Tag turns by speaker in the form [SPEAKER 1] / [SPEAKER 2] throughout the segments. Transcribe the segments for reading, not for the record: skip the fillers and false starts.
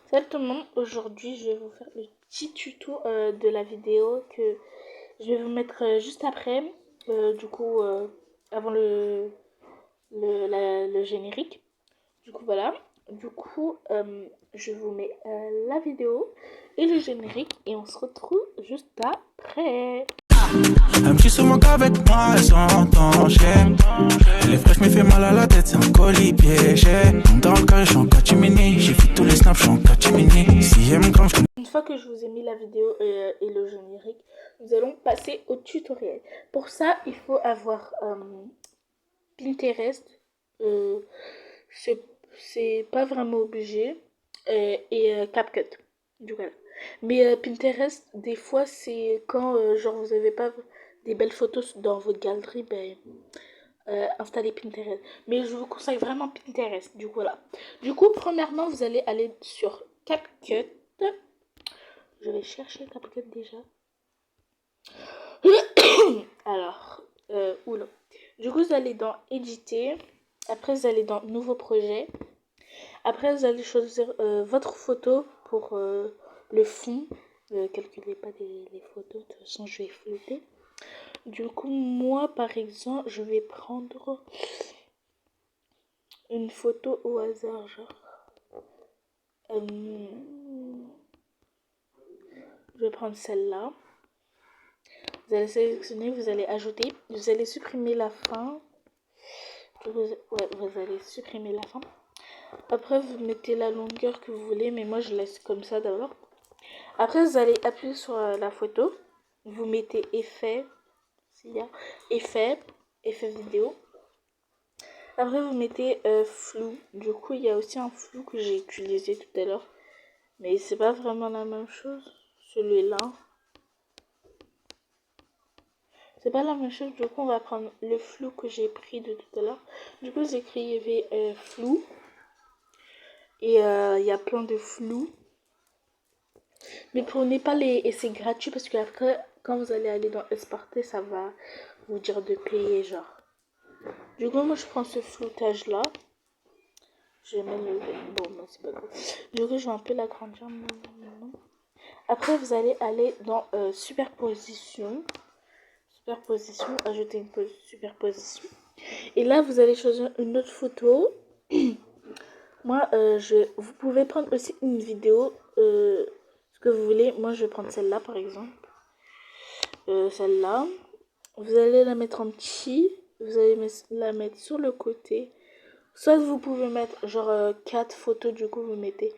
[SPEAKER 1] Salut tout le monde, aujourd'hui je vais vous faire le petit tuto de la vidéo que je vais vous mettre juste après, avant le générique. Du coup voilà, je vous mets la vidéo et le générique et on se retrouve juste après.
[SPEAKER 2] Un petit souvent qu'avec moi, elle s'entend j'aime. Elle est fraîche, me fait mal à la tête, c'est un colis piégé. Dans le carré, je suis en catimini. J'ai fait tous les snaps, je suis en catimini. Si j'aime comme je.
[SPEAKER 1] Une fois que je vous ai mis la vidéo et le générique, nous allons passer au tutoriel. Pour ça, il faut avoir Pinterest. Euh, c'est pas vraiment obligé. CapCut. Du coup, voilà. Mais Pinterest, des fois, c'est quand genre vous avez pas des belles photos dans votre galerie, installez Pinterest. Mais je vous conseille vraiment Pinterest. Du coup, voilà. Du coup, premièrement, vous allez aller sur CapCut. Je vais chercher CapCut déjà. Alors, oula. Du coup, vous allez dans éditer. Après, vous allez dans nouveau projet. Après, vous allez choisir votre photo pour le fond. Calculez pas les photos, de toute façon, je vais flouter. Du coup, moi, par exemple, je vais prendre une photo au hasard, genre. Je vais prendre celle-là. Vous allez sélectionner, vous allez ajouter, vous allez supprimer la fin. Vous allez supprimer la fin. Après, vous mettez la longueur que vous voulez, mais moi je laisse comme ça d'abord. Après, vous allez appuyer sur la photo. Vous mettez effet, s'il y a effet vidéo. Après, vous mettez flou. Du coup, il y a aussi un flou que j'ai utilisé tout à l'heure, mais c'est pas vraiment la même chose. Celui-là, c'est pas la même chose. Du coup, on va prendre le flou que j'ai pris de tout à l'heure. Du coup, vous écrivez flou. Et il y a plein de flou. Mais prenez pas les... Et c'est gratuit parce que après, quand vous allez aller dans Esparté, ça va vous dire de payer, genre. Du coup, moi, je prends ce floutage-là. Je mets le... Bon, non, c'est pas grave. Du coup, je vais un peu l'agrandir. Après, vous allez aller dans superposition. Superposition, ajouter une superposition. Et là, vous allez choisir une autre photo. Moi, vous pouvez prendre aussi une vidéo, ce que vous voulez. Moi, je vais prendre celle-là, par exemple. Celle-là. Vous allez la mettre en petit. Vous allez la mettre sur le côté. Soit vous pouvez mettre genre 4 photos, du coup, vous mettez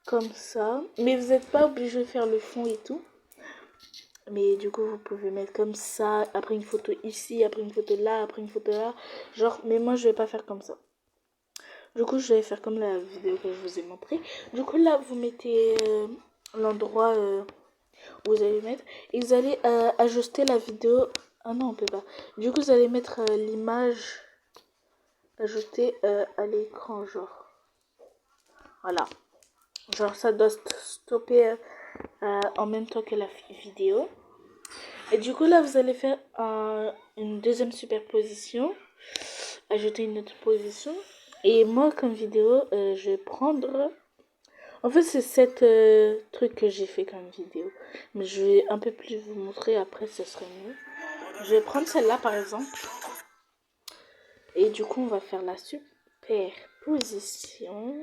[SPEAKER 1] comme ça. Mais vous n'êtes pas obligé de faire le fond et tout. Mais du coup, vous pouvez mettre comme ça. Après une photo ici, après une photo là, après une photo là. Genre, mais moi, je vais pas faire comme ça. Du coup, je vais faire comme la vidéo que je vous ai montré. Du coup, là, vous mettez l'endroit où vous allez mettre. Et vous allez ajuster la vidéo. Ah non, on peut pas. Du coup, vous allez mettre l'image ajoutée à l'écran, genre. Voilà. Genre, ça doit stopper en même temps que la vidéo. Et du coup, là, vous allez faire une deuxième superposition. Ajouter une autre position. Et moi, comme vidéo, je vais prendre... En fait, c'est cette truc que j'ai fait comme vidéo. Mais je vais un peu plus vous montrer après, ce serait mieux. Je vais prendre celle-là, par exemple. Et du coup, on va faire la superposition.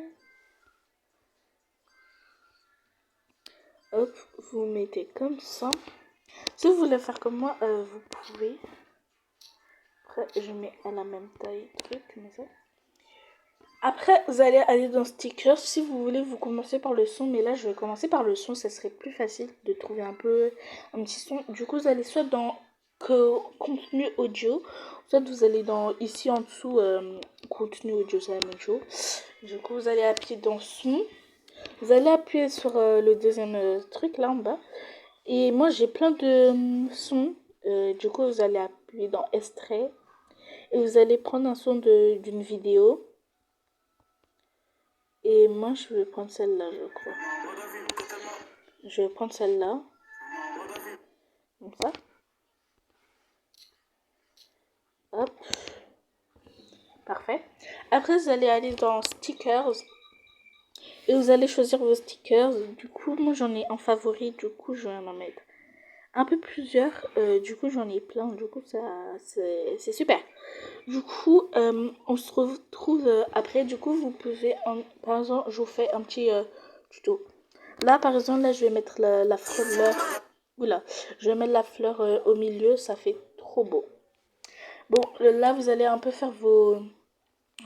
[SPEAKER 1] Hop, vous mettez comme ça. Si vous voulez faire comme moi, vous pouvez. Après, je mets à la même taille, truc, comme ça. Après, vous allez aller dans stickers. Si vous voulez, vous commencez par le son. Mais là, je vais commencer par le son. Ça serait plus facile de trouver un petit son. Du coup, vous allez soit dans contenu audio. Soit vous allez dans ici en dessous, contenu audio, c'est la même chose. Du coup, vous allez appuyer dans son. Vous allez appuyer sur le deuxième truc là en bas. Et moi, j'ai plein de sons. Du coup, vous allez appuyer dans extrait. Et vous allez prendre un son d'une vidéo. Et moi, je vais prendre celle-là, je crois. Je vais prendre celle-là. Comme ça. Hop. Parfait. Après, vous allez aller dans stickers. Et vous allez choisir vos stickers. Du coup, moi j'en ai en favori. Du coup, je vais en mettre un peu plusieurs. Du coup, j'en ai plein. Du coup, ça c'est super. Du coup, on se retrouve après. Du coup, vous pouvez, par exemple, je vous fais un petit tuto. Là, par exemple, là, je vais mettre la fleur. Oula, je vais mettre la fleur au milieu. Ça fait trop beau. Bon, là, vous allez un peu faire vos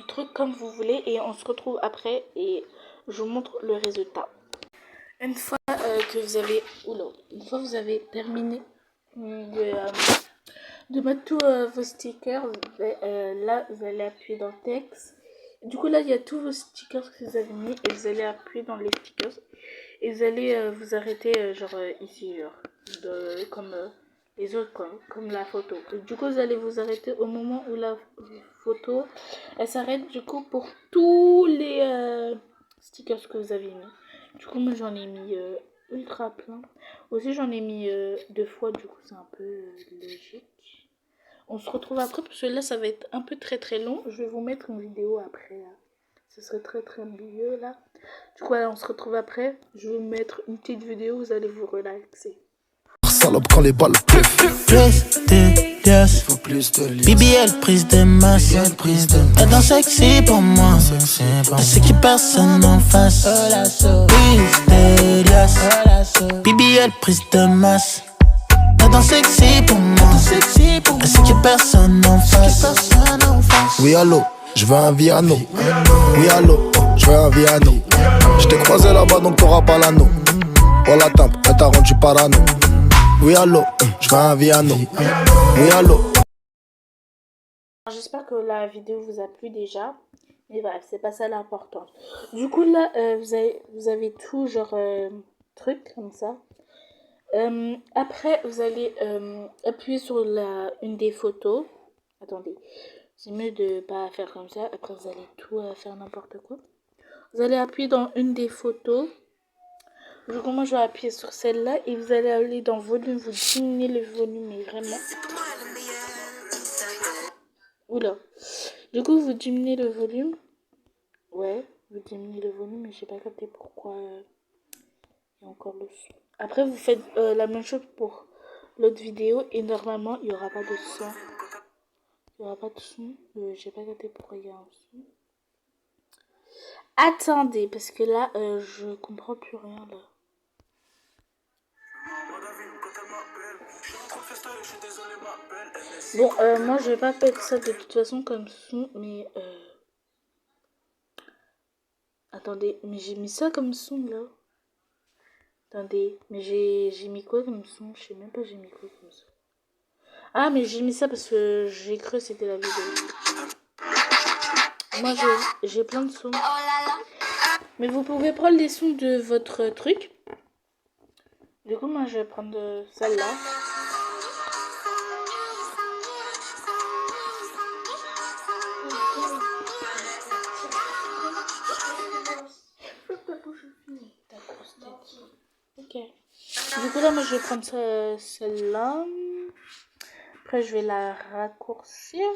[SPEAKER 1] trucs comme vous voulez. Et on se retrouve après. Et je vous montre le résultat. Une fois que vous avez... Oula, une fois que vous avez terminé de mettre tous vos stickers, là, vous allez appuyer dans texte. Du coup, là, il y a tous vos stickers que vous avez mis et vous allez appuyer dans les stickers. Et vous allez vous arrêter, genre ici, genre, comme les autres, comme la photo. Et du coup, vous allez vous arrêter au moment où la photo, elle s'arrête, du coup, pour tous les stickers que vous avez mis. Du coup, moi, j'en ai mis ultra plein. Aussi, j'en ai mis 2 fois, du coup, c'est un peu logique. On se retrouve après parce que là ça va être un peu très long. Je vais vous mettre une vidéo après. Là. Ce serait très mieux là. Du coup là, on se retrouve après. Je vais vous mettre une petite vidéo. Vous allez vous relaxer.
[SPEAKER 2] Salope quand les balles pleuvent. Plus de liasses. Faut plus de liasses. BBL prise de masse. Elle danse sexy pour moi. Elle sait qu'il personne en face. Prise de liasses. BBL prise de masse. Elle danse sexy pour moi. Elle sait qu'il personne en face. Oui allô, je veux un Viano. Oui allô, je veux un Viano. Je t'ai croisé là-bas donc t'auras pas l'anneau. Oh la tempe, elle t'a rendu parano. Oui allô, je veux un Viano. Oui allô.
[SPEAKER 1] J'espère que la vidéo vous a plu déjà. Mais bref, c'est pas ça l'important. Du coup là, vous avez tout genre truc comme ça. Après, vous allez appuyer sur une des photos. Attendez, c'est mieux de pas faire comme ça. Après, vous allez tout faire n'importe quoi. Vous allez appuyer dans une des photos. Du coup, moi, je vais appuyer sur celle-là. Et vous allez aller dans volume. Vous diminuez le volume, mais vraiment. Oula. Du coup, vous diminuez le volume. Ouais, vous diminuez le volume, mais j'ai pas capté pourquoi il y a encore le son. Après, vous faites la même chose pour l'autre vidéo. Et normalement, il n'y aura pas de son. Il n'y aura pas de son. J'ai pas capté pourquoi il y a un son. Attendez, parce que là, je comprends plus rien là. Bon, moi je vais pas mettre ça de toute façon comme son, mais attendez, mais j'ai mis ça comme son là. Attendez, mais j'ai mis quoi comme son? Je sais même pas j'ai mis quoi comme son. Ah, mais j'ai mis ça parce que j'ai cru que c'était la vidéo. Moi j'ai plein de sons. Mais vous pouvez prendre les sons de votre truc. Du coup, moi je vais prendre celle-là. Ok. Du coup là moi je vais prendre celle-là. Après je vais la raccourcir.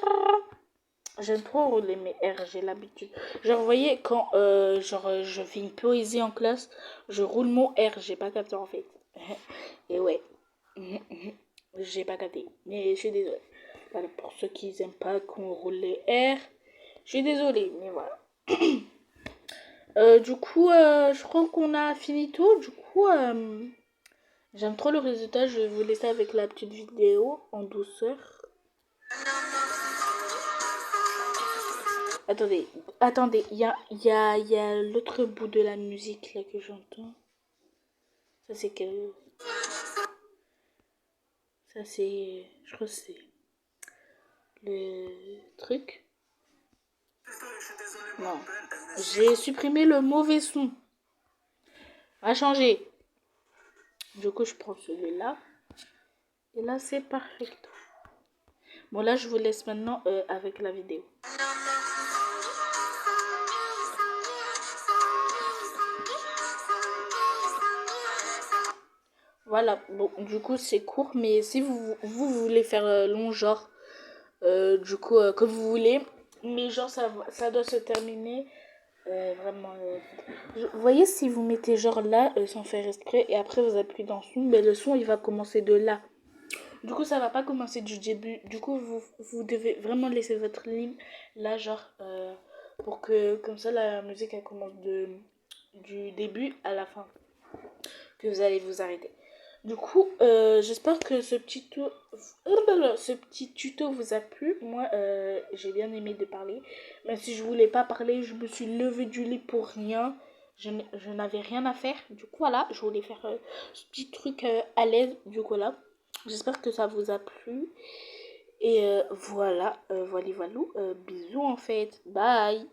[SPEAKER 1] J'aime trop rouler mes R, j'ai l'habitude. Genre vous voyez quand je fais une poésie en classe, je roule mon R, j'ai pas capté en fait. Et ouais. J'ai pas capté. Mais je suis désolée. Voilà, pour ceux qui n'aiment pas qu'on roule les R, je suis désolée, mais voilà. Du coup, je crois qu'on a fini tout. Du coup, j'aime trop le résultat. Je vais vous laisser avec la petite vidéo en douceur. Attendez, il y a l'autre bout de la musique là que j'entends. Ça c'est quel... Ça c'est... Je crois que c'est le truc. Non. J'ai supprimé le mauvais son. On va changer. Du coup, je prends celui-là. Et là, c'est parfait. Bon, là, je vous laisse maintenant avec la vidéo. Voilà, bon, du coup, c'est court, mais si vous voulez faire long, genre, du coup, comme vous voulez, mais genre, ça doit se terminer Vraiment. Vous voyez, si vous mettez genre là, sans faire exprès, et après vous appuyez dans son, mais le son il va commencer de là. Du coup, ça va pas commencer du début. Du coup, vous devez vraiment laisser votre ligne là, genre, pour que comme ça la musique elle commence du début à la fin. Que vous allez vous arrêter. Du coup, j'espère que ce petit tuto vous a plu. Moi, j'ai bien aimé de parler. Même si je voulais pas parler, je me suis levée du lit pour rien. Je n'avais rien à faire. Du coup, voilà, je voulais faire ce petit truc à l'aise. Du coup, là, j'espère que ça vous a plu. Et voilà, voilà, bisous en fait. Bye.